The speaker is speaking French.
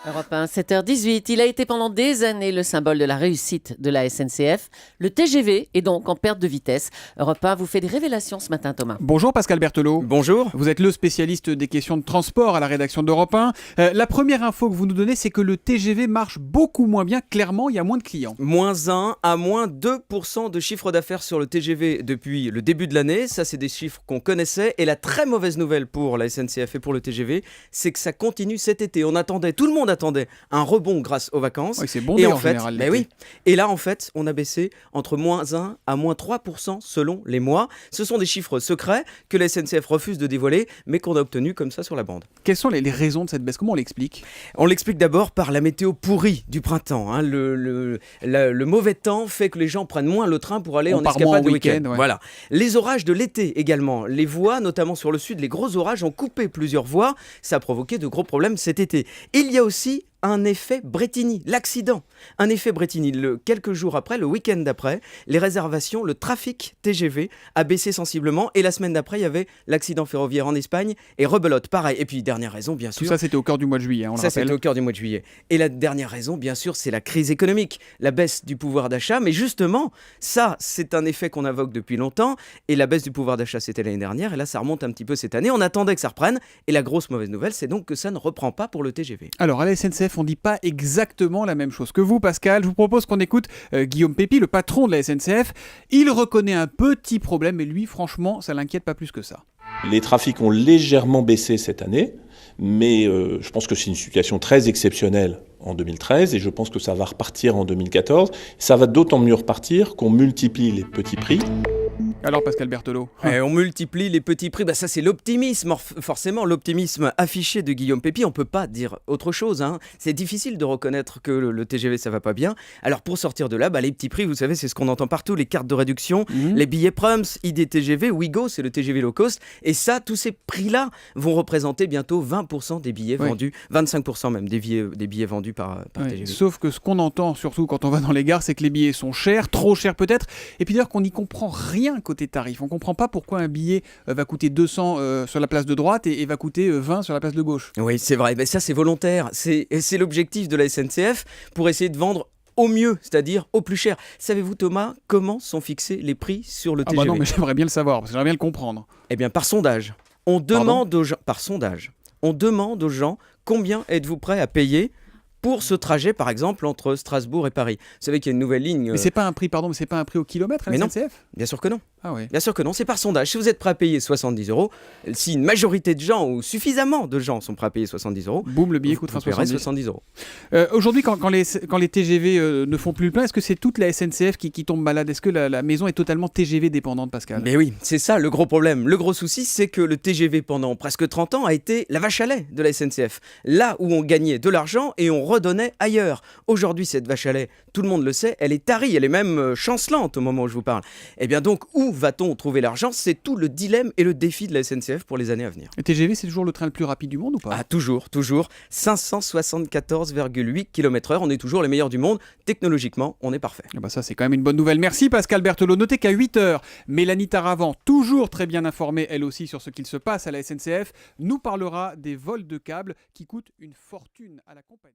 Europe 1, 7h18. Il a été pendant des années le symbole de la réussite de la SNCF. Le TGV est donc en perte de vitesse. Europe 1 vous fait des révélations ce matin, Thomas. Bonjour Pascal Berthelot. Bonjour. Vous êtes le spécialiste des questions de transport à la rédaction d'Europe 1. La première info que vous nous donnez, c'est que le TGV marche beaucoup moins bien. Clairement, il y a moins de clients. Moins 1 à moins 2% de chiffre d'affaires sur le TGV depuis le début de l'année. Ça, c'est des chiffres qu'on connaissait. Et la très mauvaise nouvelle pour la SNCF et pour le TGV, c'est que ça continue cet été. Tout le monde attendait un rebond grâce aux vacances. Oui, c'est bon et en fait, général. oui. Et là, en fait, on a baissé entre moins 1 à moins 3% selon les mois. Ce sont des chiffres secrets que la SNCF refuse de dévoiler, mais qu'on a obtenus comme ça sur la bande. Quelles sont les raisons de cette baisse? Comment on l'explique? On l'explique d'abord par la météo pourrie du printemps. Hein. Le mauvais temps fait que les gens prennent moins le train pour aller en escapade de week-end. Ouais. Voilà. Les orages de l'été également. Les voies, notamment sur le sud, les gros orages ont coupé plusieurs voies. Ça a provoqué de gros problèmes cet été. Il y a aussi un effet Bretigny, l'accident. Un effet Bretigny. Quelques jours après, le week-end d'après, les réservations, le trafic TGV a baissé sensiblement. Et la semaine d'après, il y avait l'accident ferroviaire en Espagne et rebelote, pareil. Et puis, dernière raison, bien sûr. Tout ça, c'était au cœur du mois de juillet, on le rappelle. Ça, c'était au cœur du mois de juillet. Et la dernière raison, bien sûr, c'est la crise économique, la baisse du pouvoir d'achat. Mais justement, ça, c'est un effet qu'on invoque depuis longtemps. Et la baisse du pouvoir d'achat, c'était l'année dernière. Et là, ça remonte un petit peu cette année. On attendait que ça reprenne. Et la grosse mauvaise nouvelle, c'est donc que ça ne reprend pas pour le TGV. Alors, à la SNCF, on ne dit pas exactement la même chose que vous, Pascal. Je vous propose qu'on écoute Guillaume Pépi, le patron de la SNCF. Il reconnaît un petit problème, mais lui, franchement, ça l'inquiète pas plus que ça. Les trafics ont légèrement baissé cette année, mais je pense que c'est une situation très exceptionnelle en 2013 et je pense que ça va repartir en 2014. Ça va d'autant mieux repartir qu'on multiplie les petits prix. Alors Pascal Berthelot. On multiplie les petits prix, ça c'est l'optimisme, forcément l'optimisme affiché de Guillaume Pépi, on peut pas dire autre chose, hein. C'est difficile de reconnaître que le TGV ça va pas bien, alors pour sortir de là, les petits prix vous savez c'est ce qu'on entend partout, les cartes de réduction, les billets Prums, ID TGV, Ouigo c'est le TGV low cost, et ça tous ces prix là vont représenter bientôt 20% des billets vendus, 25% même des billets vendus par TGV. Sauf que ce qu'on entend surtout quand on va dans les gares c'est que les billets sont chers, trop chers peut-être, et puis d'ailleurs qu'on n'y comprend rien côté tarif. On ne comprend pas pourquoi un billet va coûter 200 sur la place de droite et va coûter 20 sur la place de gauche. Oui, c'est vrai. Mais ça, c'est volontaire. C'est l'objectif de la SNCF pour essayer de vendre au mieux, c'est-à-dire au plus cher. Savez-vous, Thomas, comment sont fixés les prix sur le TGV? Non, mais j'aimerais bien le savoir, parce que j'aimerais bien le comprendre. Eh bien, par sondage. On demande aux gens combien êtes-vous prêt à payer pour ce trajet, par exemple, entre Strasbourg et Paris. Vous savez qu'il y a une nouvelle ligne... Mais c'est pas un prix, c'est pas un prix au kilomètre à la SNCF? Non, bien sûr que non. Ah oui. Bien sûr que non, c'est par sondage. Si vous êtes prêt à payer 70 €, si une majorité de gens, ou suffisamment de gens sont prêts à payer 70 €, boum, le billet coûtera 70 €. Aujourd'hui, quand les TGV ne font plus le plein, est-ce que c'est toute la SNCF qui tombe malade? Est-ce que la maison est totalement TGV dépendante, Pascal? Mais oui, c'est ça le gros problème. Le gros souci, c'est que le TGV, pendant presque 30 ans, a été la vache à lait de la SNCF. Là où on gagnait de l'argent et on redonnait ailleurs. Aujourd'hui, cette vache à lait, tout le monde le sait, elle est tarie, elle est même chancelante au moment où je vous parle. Et bien donc, où va-t-on trouver l'argent? C'est tout le dilemme et le défi de la SNCF pour les années à venir. Le TGV, c'est toujours le train le plus rapide du monde ou pas? Ah, toujours. 574,8 km/h. On est toujours les meilleurs du monde. Technologiquement, on est parfait. Ça, c'est quand même une bonne nouvelle. Merci Pascal Berthelot. Notez qu'à 8h, Mélanie Taravant, toujours très bien informée, elle aussi, sur ce qu'il se passe à la SNCF, nous parlera des vols de câbles qui coûtent une fortune à la compagnie.